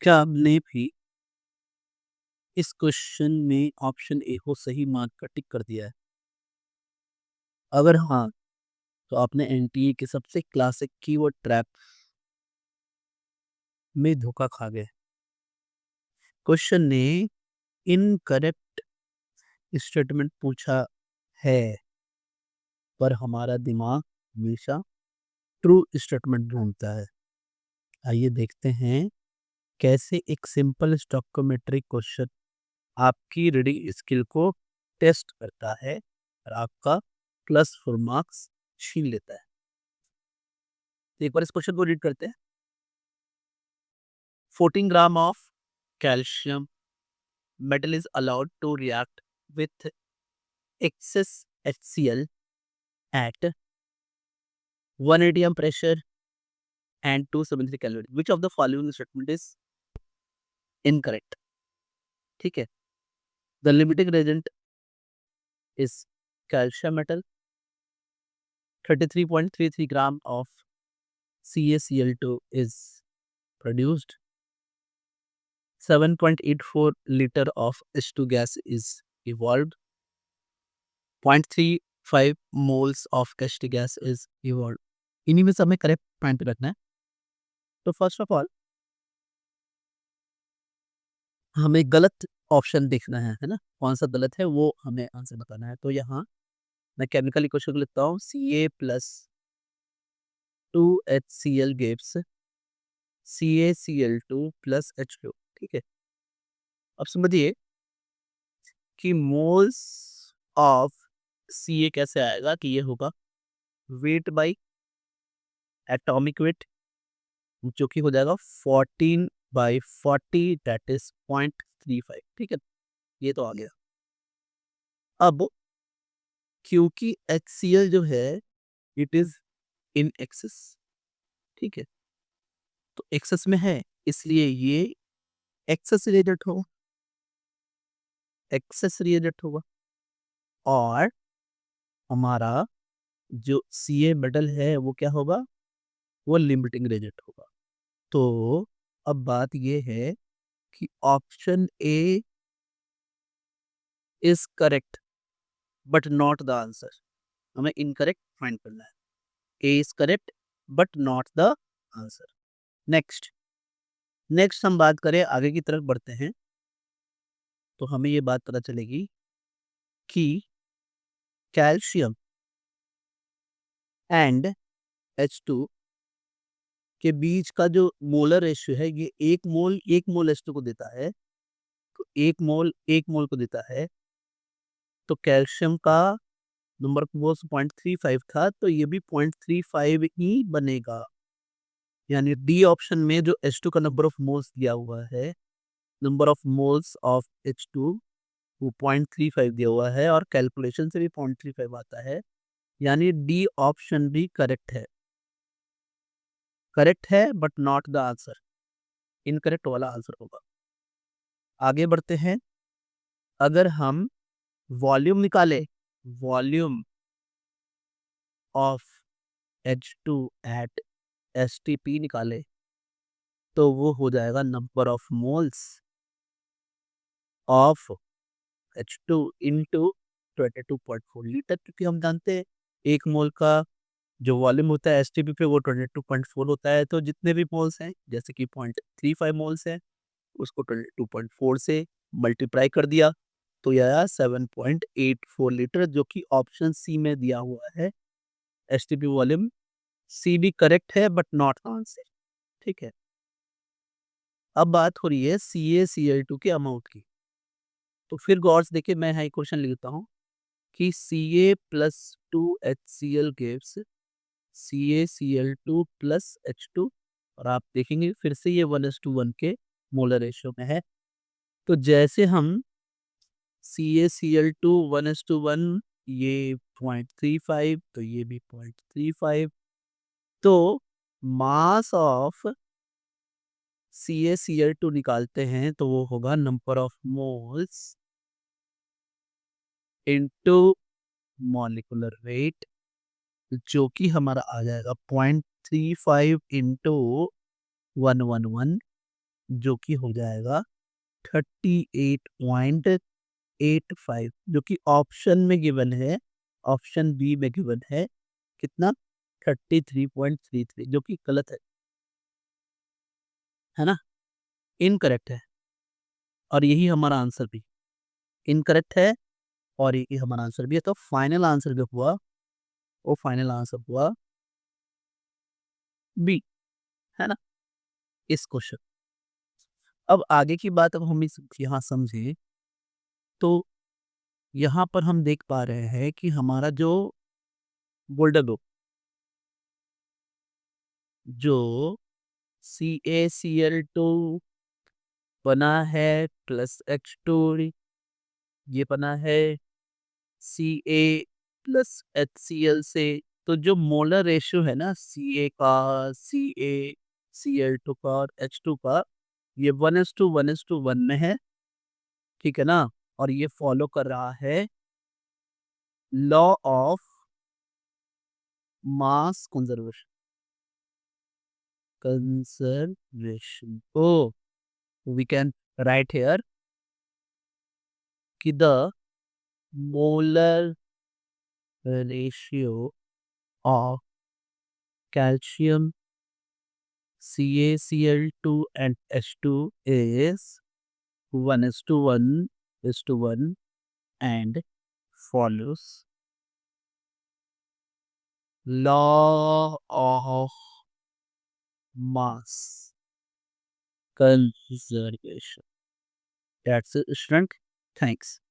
क्या आपने भी इस क्वेश्चन में ऑप्शन ए को सही मार्क का टिक कर दिया है? अगर हाँ, तो आपने एनटीए के सबसे क्लासिक कीवर्ड ट्रैप में धोखा खा गए। क्वेश्चन ने इनकरेक्ट स्टेटमेंट पूछा है, पर हमारा दिमाग हमेशा ट्रू स्टेटमेंट ढूंढता है। आइए देखते हैं कैसे एक सिंपल स्टोइकोमेट्री क्वेश्चन आपकी रीडिंग स्किल को टेस्ट करता है और आपका प्लस 4 मार्क्स छीन लेता है। तो एक बार इस क्वेश्चन को रीड करते हैं। 14 gram of calcium metal is allowed to react with excess HCl at 1 atm pressure and 273 calorie. Which of the following statement is incorrect? ठीक है। The limiting reagent is calcium metal. 33.33 gram of CaCl2 is produced. 7.84 liter of H2 gas is evolved. 0.35 moles of H2 gas is evolved. इन्हीं में से हमें correct point रखना है। तो first of all हमें गलत ऑप्शन देखना है ना? कौन सा गलत है वो हमें आंसर बताना है। तो यहाँ मैं केमिकल इक्वेशन को लिखता हूँ, Ca+2HCl gives CaCl2+H2। ठीक है। अब समझिए कि मोल्स ऑफ Ca कैसे आएगा, कि ये होगा वेट बाई एटॉमिक वेट, जो कि हो जाएगा 14/40, दैट इज 0.35। ठीक है, ये तो आ गया। अब क्योंकि HCl जो है इट इज इन एक्सेस, ठीक है, तो एक्सेस में है इसलिए ये एक्सेस रिएजेंट होगा, एक्सेस रिएजेंट होगा। और हमारा जो Ca मेटल है वो क्या होगा, वो लिमिटिंग रिएजेंट होगा। तो अब बात ये है कि option A is correct but not the answer. हमें इनकरेक्ट फाइंड करना है। A is correct but not the answer. Next next हम बात करें, आगे की तरफ बढ़ते हैं तो हमें ये बात पता चलेगी कि कैल्शियम एंड H2 के बीच का जो मोलर रेशियो है, ये एक मोल H2 को देता है, तो एक मोल को देता है। तो कैल्शियम का नंबर ऑफ मोल्स 0.35 था, तो ये भी 0.35 ही बनेगा। यानी डी ऑप्शन में जो H2 का नंबर ऑफ मोल्स दिया हुआ है, number of moles of H2 वो 0.35 दिया हुआ है और कैलकुलेशन से भी 0.35 आता है। यानी डी ऑप्शन भी करेक्ट है but not the answer, incorrect वाला आंसर होगा। आगे बढ़ते हैं। अगर हम वॉल्यूम निकाले, volume of H2 eight STP निकाले, तो वो हो जाएगा number of moles of H2 into 22.4 litre, क्योंकि हम जानते हैं एक मोल का जो वॉल्यूम होता है STP पे वो 22.4 होता है। तो जितने भी मोल्स हैं, जैसे कि 0.35 मोल्स है, उसको 22.4 से मल्टीप्लाई कर दिया तो यह आया 7.84 लीटर, जो कि ऑप्शन सी में दिया हुआ है। STP वॉल्यूम सी भी करेक्ट है बट नॉट आंसर। ठीक है। अब बात हो रही है CaCl2 के अमाउंट की। तो फिर गौर से देखिए, मैं यहाँ क्वेश्चन लिखता हूँ कि Ca+2HCl गिव्स CaCl2+H2, और आप देखेंगे फिर से ये 1:1 के मोलर रेशियो में है। तो जैसे हम CaCl2 1:1, ये 0.35, तो ये भी 0.35, तो मास ऑफ CaCl2 निकालते हैं तो वो होगा number of moles into molecular weight, जो कि हमारा आ जाएगा 0.35 इंटू 111, जो कि हो जाएगा 38.85, जो कि ऑप्शन में गिवन है, ऑप्शन बी में गिवन है कितना, 33.33, जो कि गलत है ना, इनकरेक्ट है। और यही हमारा आंसर भी इनकरेक्ट है, और यही हमारा आंसर भी है। तो फाइनल आंसर जो हुआ, वो फाइनल आंसर हुआ बी, है ना, इस क्वेश्चन। अब आगे की बात अब हम इस यहाँ समझे, तो यहाँ पर हम देख पा रहे हैं कि हमारा जो गोल्डन ग्रुप, जो CaCl2 बना है प्लस H2, ये बना है Ca+HCl से। तो जो मोलर रेशियो है ना Ca का, CaCl2 का और H2 का, ये 1:1:1 में है, ठीक है ना। और ये फॉलो कर रहा है law of mass conservation, oh we can write here कि the molar ratio of calcium, CaCl2 and H2 is 1:1:1 and follows law of mass conservation. That's it, student. Thanks.